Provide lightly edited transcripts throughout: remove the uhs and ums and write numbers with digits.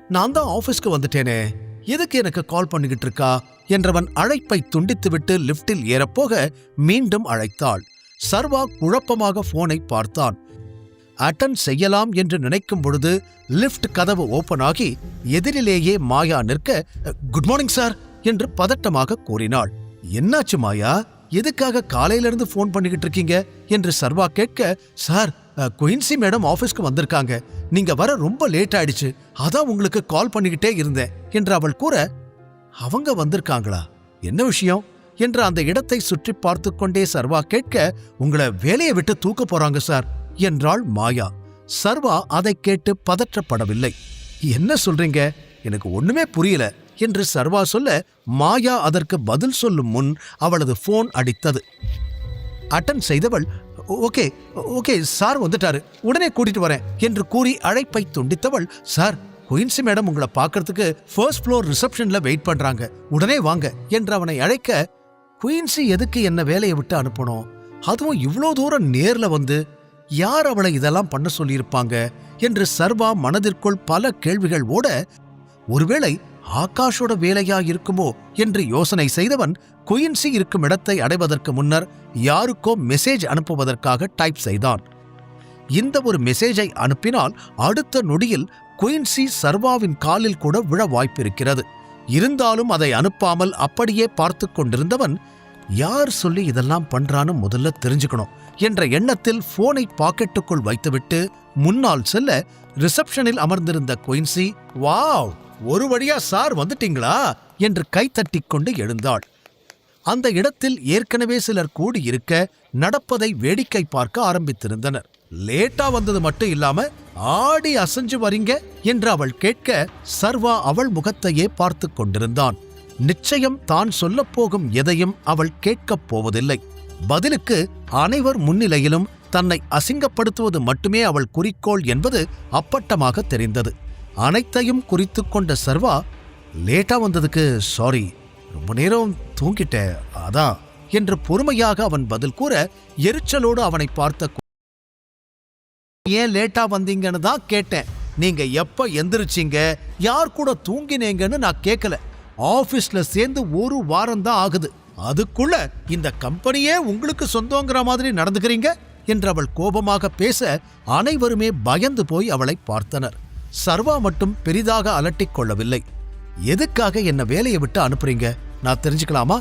நான் தான் ஆபீஸ்க்கு வந்துட்டேனே, எதுக்கு எனக்கு கால் பண்ணிக்கிட்டு இருக்கா என்றவன் அழைப்பை துண்டித்துவிட்டு லிப்டில் ஏறப்போக மீண்டும் அழைத்தாள். சர்வா குழப்பமாக போனை பார்த்தான். அட்டன் செய்யலாம் என்று நினைக்கும் பொழுது லிப்ட் கதவு ஓபன் ஆகி எதிரிலேயே மாயா நிற்க, குட் மார்னிங் சார் என்று பதட்டமாக கூறினாள். என்னாச்சு மாயா, எதுக்காக காலையிலிருந்து போன் பண்ணிக்கிட்டு இருக்கீங்க என்று சர்வா கேட்க, சார் குயின்சி மேடம் ஆபீஸ்க்கு வந்திருக்காங்க, நீங்க வர ரொம்ப லேட் ஆயிடுச்சு, அதான் உங்களுக்கு கால் பண்ணிக்கிட்டே இருந்தேன் என்று அவள் கூற, அவங்க வந்திருக்காங்களா, என்ன விஷயம் என்று அந்த இடத்தை சுற்றி பார்த்து கொண்டே சர்வா கேட்க, உங்களை வேலையை விட்டு தூக்க போறாங்க சார் என்றாள் மாயா. சர்வா அதை கேட்டு பதற்றப்படவில்லை. என்ன சொல்றீங்க, எனக்கு ஒண்ணுமே புரியல என்று சர்வா சொல்ல, மாயா அதற்கு பதில் சொல்லும் முன் அவளது போன் அடித்தது. அட்டன் செய்தவள், ஓகே ஓகே சார் வந்துட்டாரு, உடனே கூட்டிட்டு வரேன் என்று கூறி அழைப்பை துண்டித்தவள், சார் குயின்சி மேடம் உங்களை பார்க்கறதுக்கு ஃபர்ஸ்ட் ஃப்ளோர் ரிசப்ஷன்ல வெயிட் பண்றாங்க, உடனே வாங்க என்று அவனை அழைக்க, குயின்சி எதுக்கு என்ன வேலையை விட்டு அனுப்பணும், அதுவும் இவ்வளோ தூரம் நேர்ல வந்து, யார் அவளை இதெல்லாம் பண்ண சொல்லியிருப்பாங்க என்று சர்வா மனதிற்குள் பல கேள்விகள் ஓட, ஒருவேளை ஆகாஷோட வேலையா இருக்குமோ என்று யோசனை செய்தவன் குயின்சி இருக்கும் இடத்தை அடைவதற்கு முன்னர் யாருக்கோ மெசேஜ் அனுப்புவதற்காக டைப் செய்தான். இந்த ஒரு மெசேஜை அனுப்பினால் அடுத்த நொடியில் குயின்சி சர்வாவின் காலில் கூட விழ வாய்ப்பிருக்கிறது. இருந்தாலும் அதை அனுப்பாமல் அப்படியே பார்த்து கொண்டிருந்தவன், யார் சொல்லி இதெல்லாம் பண்றான்னு முதல்ல தெரிஞ்சுக்கணும் என்ற எண்ணத்தில் போனை பாக்கெட்டுக்குள் வைத்துவிட்டு முன்னால் செல்ல, ரிசப்ஷனில் அமர்ந்திருந்த குயின்சி, வாவ், ஒரு வழியா சார் வந்துட்டீங்களா என்று கைத்தட்டிக் கொண்டு எழுந்தாள். அந்த இடத்தில் ஏற்கனவே சிலர் கூடியிருக்க நடப்பதை வேடிக்கை பார்க்க ஆரம்பித்திருந்தனர். லேட்டா வந்தது மட்டும் இல்லாம ஆடி அசைஞ்சு வரீங்க என்று அவள் கேட்க, சர்வா அவள் முகத்தையே பார்த்து கொண்டிருந்தான். நிச்சயம் தான் சொல்லப்போகும் எதையும் அவள் கேட்கப் போவதில்லை. பதிலுக்கு அனைவர் முன்னிலையிலும் தன்னை அசிங்கப்படுத்துவது மட்டுமே அவள் குறிக்கோள் என்பது அப்பட்டமாக தெரிந்தது. அனைத்தையும் குறித்து கொண்ட சர்வா, லேட்டா வந்ததுக்கு சாரி, ரொம்ப நேரம் தூங்கிட்டேன் அதான் என்று பொறுமையாக அவன் பதில் கூற, எரிச்சலோடு அவனை பார்த்த, ஏன் லேட்டா வந்தீங்கன்னு தான் கேட்டேன், நீங்க எப்ப எந்திரிச்சிங்க, யார் கூட தூங்கினீங்கன்னு நான் கேட்கல, ஆபீஸ்ல சேர்ந்து ஒரு வாரம் தான் ஆகுது, அதுக்குள்ள இந்த கம்பெனியே உங்களுக்கு சொந்தங்கிற மாதிரி நடந்துக்கிறீங்க என்று அவள் கோபமாக பேச, அனைவருமே பயந்து போய் அவளை பார்த்தனர். சர்வா மட்டும் பெரிதாக அலட்டிக் கொள்ளவில்லை. எதுக்காக என்ன வேலையை விட்டு அனுப்புறீங்க, நான் தெரிஞ்சுக்கலாமா,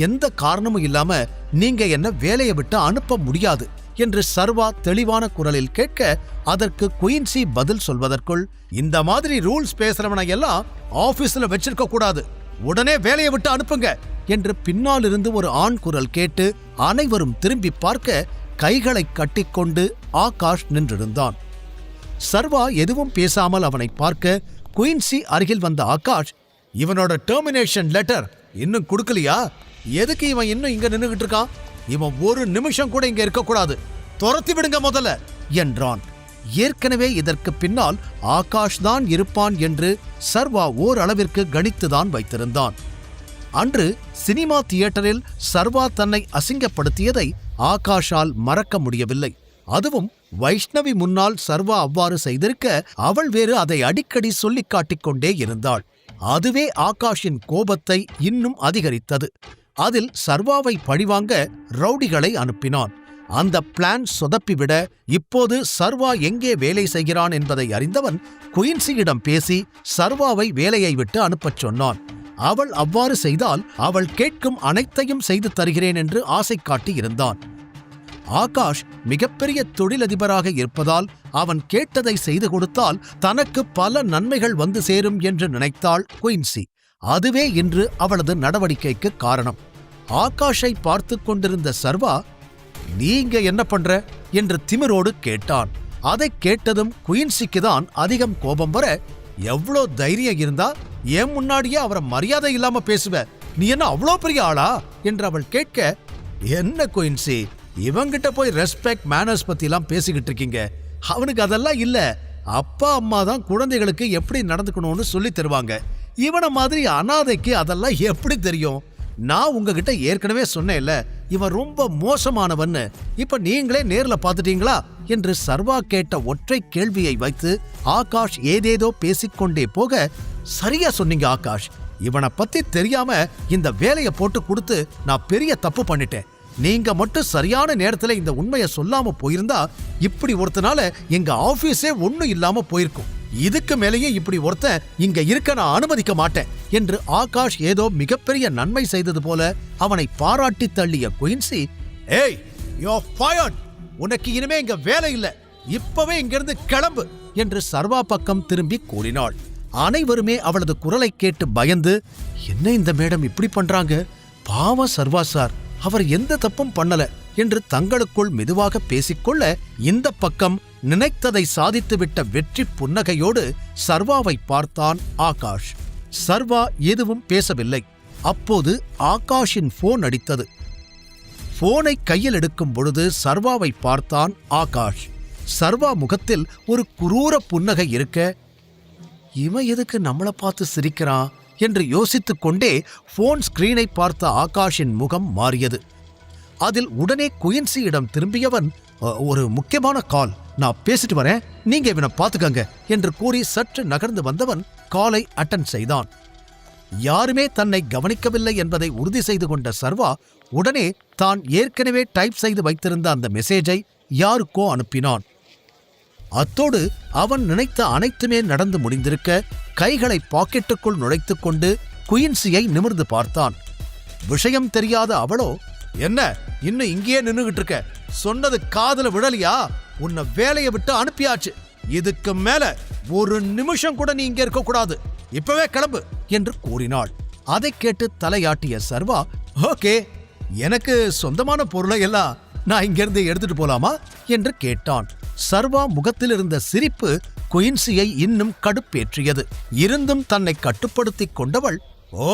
எந்த காரணமும் இல்லாம நீங்க என்ன வேலையை விட்டு அனுப்ப முடியாது என்று சர்வா தெளிவான குரலில் கேட்க, அதற்கு குயின்சி பதில் சொல்வதற்குள், இந்த மாதிரி ரூல்ஸ் பேசுறவனை எல்லாம் ஆபீஸ்ல வச்சிருக்க கூடாது, உடனே வேலையை விட்டு அனுப்புங்க என்று பின்னாலிருந்து ஒரு ஆண் குரல் கேட்டு அனைவரும் திரும்பி பார்க்க, கைகளை கட்டிக்கொண்டு ஆகாஷ் நின்றிருந்தான். சர்வா எதுவும் பேசாமல் அவனை பார்க்க, குயின்சி அருகில் வந்த ஆகாஷ், இவனோட டெர்மினேஷன் லெட்டர் இன்னும் கொடுக்கலையா, எதுக்கு இவன் இன்னும் இங்க நின்னுகிட்டு இருக்கான், இவன் ஒரு நிமிஷம் கூட இங்க இருக்கக்கூடாது, துரத்தி விடுங்க முதல்ல என்றான். ஏற்கனவே இதற்கு பின்னால் ஆகாஷ் தான் இருப்பான் என்று சர்வா ஓரளவிற்கு கணித்துதான் வைத்திருந்தான். அன்று சினிமா தியேட்டரில் சர்வா தன்னை அசிங்கப்படுத்தியதை ஆகாஷால் மறக்க முடியவில்லை. அதுவும் வைஷ்ணவி முன்னால் சர்வா அவ்வாறு செய்திருக்க, அவள் வேறு அதை அடிக்கடி சொல்லிக் காட்டிக்கொண்டே இருந்தாள். அதுவே ஆகாஷின் கோபத்தை இன்னும் அதிகரித்தது. அதில் சர்வாவை பழிவாங்க ரவுடிகளை அனுப்பினான். அந்த பிளான் சொதப்பிவிட இப்போது சர்வா எங்கே வேலை செய்கிறான் என்பதை அறிந்தவன் குயின்சியிடம் பேசி சர்வாவை வேலையை விட்டு அனுப்பச் சொன்னான். அவள் அவ்வாறு செய்தால் அவள் கேட்கும் அனைத்தையும் செய்து தருகிறேன் என்று ஆசை காட்டி இருந்தான். ஆகாஷ் மிகப்பெரிய தொழிலதிபராக இருப்பதால் அவன் கேட்டதை செய்து கொடுத்தால் தனக்கு பல நன்மைகள் வந்து சேரும் என்று நினைத்தாள் குயின்சி. அதுவே இன்று அவளது நடவடிக்கைக்கு காரணம். ஆகாஷை பார்த்து கொண்டிருந்த சர்வா, நீங்க என்ன பண்ற என்று திமிரோடு கேட்டான். அதை கேட்டதும் குயின்சிக்குதான் அதிகம் கோபம் வர, எவ்வளோ தைரியம் இருந்தா ஏன் முன்னாடியே அவரை மரியாதை இல்லாம பேசுவ, நீ என்ன அவ்வளோ பெரிய ஆளா என்று அவள் கேட்க, என்ன குயின்சி, இவங்கிட்ட போய் ரெஸ்பெக்ட் மேனர்ஸ் பத்தி எல்லாம் பேசிக்கிட்டு இருக்கீங்க, அவனுக்கு அதெல்லாம் இல்ல, அப்பா அம்மா தான் குழந்தைகளுக்கு எப்படி நடந்துக்கணும்னு சொல்லி தருவாங்க, இவனை மாதிரி அனாதைக்கு அதெல்லாம் எப்படி தெரியும், நான் உங்ககிட்ட ஏற்கனவே சொன்னேன்ல, இவன் ரொம்ப மோசமானவன்னு. இப்ப நீங்களே நேர்ல பாத்துட்டீங்களா என்று சர்வா கேட்ட ஒற்றை கேள்வியை வைத்து ஆகாஷ் ஏதேதோ பேசிக்கொண்டே போக, சரியா சொன்னீங்க ஆகாஷ், இவனை பத்தி தெரியாம இந்த வேலையை போட்டு கொடுத்து நான் பெரிய தப்பு பண்ணிட்டேன். நீங்க மட்டும் சரியான நேரத்துல இந்த உண்மையை சொல்லாம போயிருந்தா இப்படி ஒருத்தனால எங்க ஆபீஸே ஒண்ணும் இல்லாம போயிருக்கும். இதுக்கு மேலேயே இப்படி ஒருத்தன் இங்க இருக்க நான் அனுமதிக்க மாட்டேன் என்று ஆகாஷ் ஏதோ மிகப்பெரிய நன்மை செய்தது போல அவனை பாராட்டி தள்ளிய குயின்சி, ஏய், யூ ஆர் ஃபயர்ட், உனக்கு இனிமே இங்க வேலை இல்ல, இப்பவே இங்கிருந்து கிளம்பு என்று சர்வா பக்கம் திரும்பி கூறினாள். அனைவருமே அவளது குரலை கேட்டு பயந்து, என்ன இந்த மேடம் இப்படி பண்றாங்க, பாவம் சர்வா சார், அவர் எந்த தப்பும் பண்ணல என்று தங்களுக்குள் மெதுவாக பேசிக்கொள்ள, இந்த பக்கம் நினைத்ததை சாதித்துவிட்ட வெற்றி புன்னகையோடு சர்வாவை பார்த்தான் ஆகாஷ். சர்வா எதுவும் பேசவில்லை. அப்போது ஆகாஷின் போன் அடித்தது. போனை கையில் எடுக்கும் பொழுது சர்வாவை பார்த்தான் ஆகாஷ். சர்வா முகத்தில் ஒரு குரூர புன்னகை இருக்க, இவன் எதுக்கு நம்மளை பார்த்து சிரிக்கிறான் என்று யோசித்துக் கொண்டே போன் ஸ்கிரீனை பார்த்த ஆகாஷின் முகம் மாறியது. அதில் உடனே குயின்சியிடம் திரும்பியவன், ஒரு முக்கியமான கால், நான் பேசிட்டு வரேன், நீங்க இவனை பார்த்துக்கங்க என்று கூறி சற்று நகர்ந்து வந்தவன் காலை அட்டன் செய்தான். யாருமே தன்னை கவனிக்கவில்லை என்பதை உறுதி செய்து கொண்ட சர்வா உடனே தான் ஏற்கனவே டைப் செய்து வைத்திருந்த அந்த மெசேஜை யாருக்கோ அனுப்பினான். அத்தோடு அவன் நினைத்த அனைத்துமே நடந்து முடிந்திருக்க கைகளை பாக்கெட்டுக்குள் நுழைத்துக் கொண்டு குயின்சியை நிமிர்ந்து பார்த்தான். விஷயம் தெரியாத அவளோ, என்ன இன்னும் இங்கேயே நின்னுகிட்டு இருக்க, சொன்னது காதுல விழலியா, உன்னை வேலையை விட்டு அனுப்பியாச்சு, இதுக்கு மேல ஒரு நிமிஷம் கூட நீ இங்க இருக்க கூடாது, இப்பவே கிளம்பு என்று கூறினாள். அதை கேட்டு தலையாட்டிய சர்வா, ஓகே, எனக்கு சொந்தமான பொருளை எல்லாம் நான் இங்கிருந்து எடுத்துட்டு போலாமா என்று கேட்டான். சர்வா முகத்தில் இருந்த சிரிப்பு குயின்சியை இன்னும் கடுப்பேற்றியது. இருந்தும் தன்னை கட்டுப்படுத்திக் கொண்டவள், ஓ,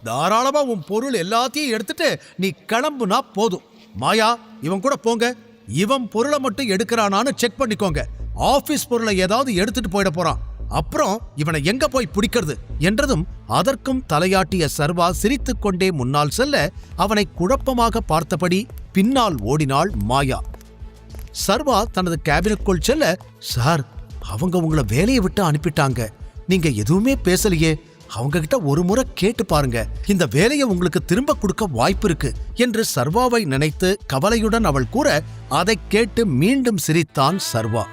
தாராளமா உன் பொருள் எல்லாத்தையும் எடுத்துட்டு நீ கிளம்புனா போதும். மாயா, இவன் கூட போங்க, இவன் பொருளை மட்டும் எடுக்கிறானான்னு செக் பண்ணிக்கோங்க, ஆபீஸ் பொருளை ஏதாவது எடுத்துட்டு போயிட போறான், அப்புறம் இவனை எங்க போய் பிடிக்கிறது என்றதும் அதற்கும் தலையாட்டிய சர்வா சிரித்துக் கொண்டே முன்னால் செல்ல அவனை குழப்பமாக பார்த்தபடி பின்னால் ஓடினாள் மாயா. சர்வா தனது கேபினுக்குள் செல்ல, சார், அவங்க உங்களை வேலையை விட்டு அனுப்பிட்டாங்க, நீங்க எதுவுமே பேசலையே, அவங்க கிட்ட ஒரு முறை கேட்டு பாருங்க, இந்த வேலையை உங்களுக்கு திரும்ப கொடுக்க வாய்ப்பு இருக்கு என்று சர்வாவை நினைத்து கவலையுடன் அவள் கூற, அதை கேட்டு மீண்டும் சிரித்தான் சர்வா.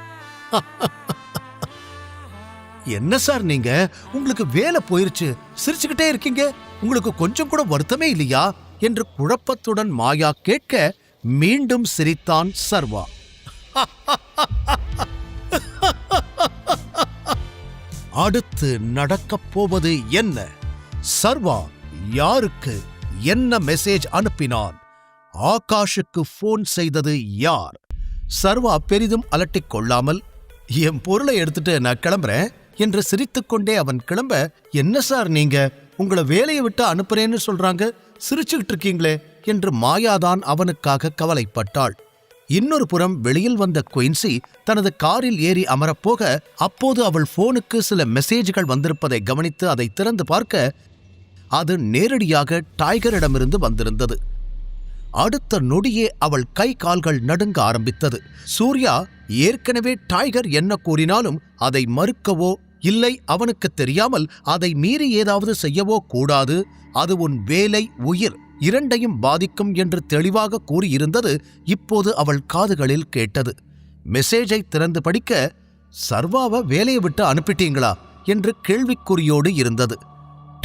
என்ன சார் நீங்க, உங்களுக்கு வேலை போயிருச்சு, சிரிச்சுக்கிட்டே இருக்கீங்க, உங்களுக்கு கொஞ்சம் கூட வருத்தமே இல்லையா என்று குழப்பத்துடன் மாயா கேட்க மீண்டும் சிரித்தான் சர்வா. அடுத்து நடக்கப் போவது என்ன? சர்வா யாருக்கு என்ன மெசேஜ் அனுப்பினான்? ஆகாஷுக்கு போன் செய்தது யார்? சர்வா பெரிதும் அலட்டிக் கொள்ளாமல், என் பொருளை எடுத்துட்டு நான் கிளம்புறேன் என்று சிரித்துக்கொண்டே அவன் கிளம்ப, என்ன சார் நீங்க, உங்களை வேலையை விட்டு அனுப்புறேன்னு சொல்றாங்க, சிரிச்சுக்கிட்டு இருக்கீங்களே என்று மாயாதான் அவனுக்காக கவலைப்பட்டாள். இன்னொரு புறம் வெளியில் வந்த குயின்சி தனது காரில் ஏறி அமரப்போக, அப்போது அவள் போனுக்கு சில மெசேஜ்கள் வந்திருப்பதை கவனித்து அதை திறந்து பார்க்க, அது நேரடியாக டைகரிடமிருந்து வந்திருந்தது. அடுத்த நொடியே அவள் கை கால்கள் நடுங்க ஆரம்பித்தது. சூர்யா ஏற்கனவே டைகர் என்ன கூறினாலும் அதை மறுக்கவோ இல்லை அவனுக்கு தெரியாமல் அதை மீறி ஏதாவது செய்யவோ கூடாது, அது உன் வேலை, உயிர் இரண்டையும் பாதிக்கும் என்று தெளிவாக கூறியிருந்தது இப்போது அவள் காதுகளில் கேட்டது. மெசேஜை திறந்து படிக்க, சர்வாவை வேலையை விட்டு அனுப்பிட்டீங்களா என்று கேள்விக்குறியோடு இருந்தது.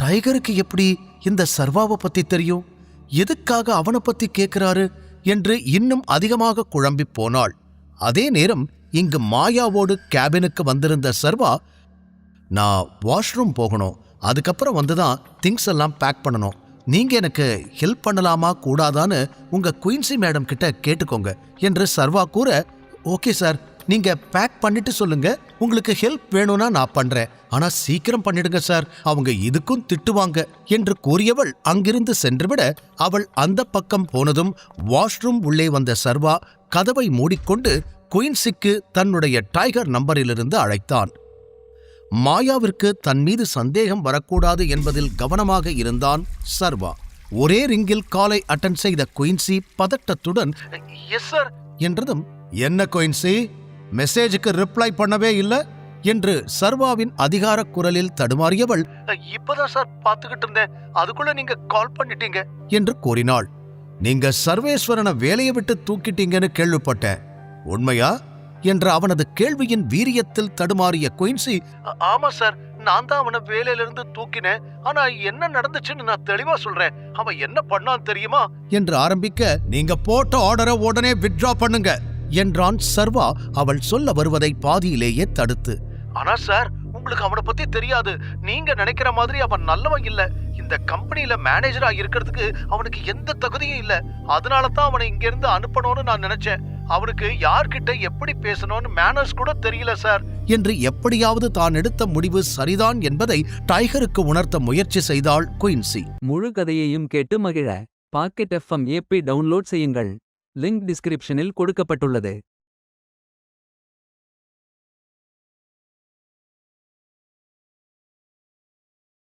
டைகருக்கு எப்படி இந்த சர்வாவை பத்தி தெரியும், எதுக்காக அவனை பத்தி கேட்கிறாரு என்று இன்னும் அதிகமாக குழம்பி போனாள். அதே நேரம் இங்கு மாயாவோடு கேபினுக்கு வந்திருந்த சர்வா, நான் வாஷ்ரூம் போகணும், அதுக்கப்புறம் வந்துதான் திங்ஸ் எல்லாம் பேக் பண்ணணும், நீங்க எனக்கு ஹெல்ப் பண்ணலாமா கூடாதான்னு உங்க குயின்சி மேடம் கிட்ட கேட்டுக்கோங்க என்று சர்வா கூற, ஓகே சார், நீங்க பேக் பண்ணிட்டு சொல்லுங்க, உங்களுக்கு ஹெல்ப் வேணும்னா நான் பண்றேன், ஆனா சீக்கிரம் பண்ணிடுங்க சார், அவங்க இதுக்கும் திட்டுவாங்க என்று கூறியவள் அங்கிருந்து சென்றுவிட, அவள் அந்த பக்கம் போனதும் வாஷ்ரூம் உள்ளே வந்த சர்வா கதவை மூடிக்கொண்டு குயின்சிக்கு தன்னுடைய டைகர் நம்பரிலிருந்து அழைத்தான். மாயாவிற்கு தன் மீது சந்தேகம் வரக்கூடாது என்பதில் கவனமாக இருந்தான் சர்வா. ஒரே ரிங்கில் காலை அட்டன் செய்த குயின்சி பதட்டத்துடன் எஸ் சார் என்றதும், என்ன குயின்சி, மெசேஜுக்கு ரிப்ளை பண்ணவே இல்ல என்று சர்வாவின் அதிகார குரலில் தடுமாறியவள், இப்பதான் சார் பாத்துக்கிட்டு இருந்தேன், அதுக்குள்ள நீங்க கால் பண்ணிட்டீங்க என்று கூறினாள். நீங்க சர்வேஸ்வரனை வேலையை விட்டு தூக்கிட்டீங்கன்னு கேள்விப்பட்டேன், உண்மையா என்ற அவனது கேள்வியின் வீரியத்தில் தடுமாறிய குயின்சி, ஆமா சார், நான் தான் அவனை வேலையிலிருந்து தூக்கினேன், ஆனா என்ன நடந்துச்சுன்னு நான் தெளிவா சொல்றேன், அவன் என்ன பண்ணான் தெரியுமா என்று ஆரம்பிக்க, நீங்க போட்ட ஆர்டரை உடனே வித்ட்ரா பண்ணுங்க என்றான் சர்வா அவள் சொல்ல வருவதை பாதியிலேயே தடுத்து. ஆனா சார், உங்களுக்கு அவனை பத்தி தெரியாது, நீங்க நினைக்கிற மாதிரி அவன் நல்லவன் இல்ல, இந்த கம்பெனில மேனேஜரா இருக்கிறதுக்கு அவனுக்கு எந்த தகுதியும் இல்ல, அதனால தான் அவனை இங்க இருந்து அனுப்பணும்னு நான் நினைச்சேன், அவனுக்கு யார்கிட்ட எப்படி பேசணும்னு மேனர்ஸ் கூட தெரியல சார் என்று எப்படியாவது தான் எடுத்த முடிவு சரிதான் என்பதை டைகருக்கு உணர்த்த முயற்சி செய்தாள் குயின்சி. முழு கதையையும் கேட்டு மகிழ பாக்கெட் FM ஆப்பை டவுன்லோட் செய்யுங்கள். லிங்க் டிஸ்கிரிப்ஷனில் கொடுக்கப்பட்டுள்ளது.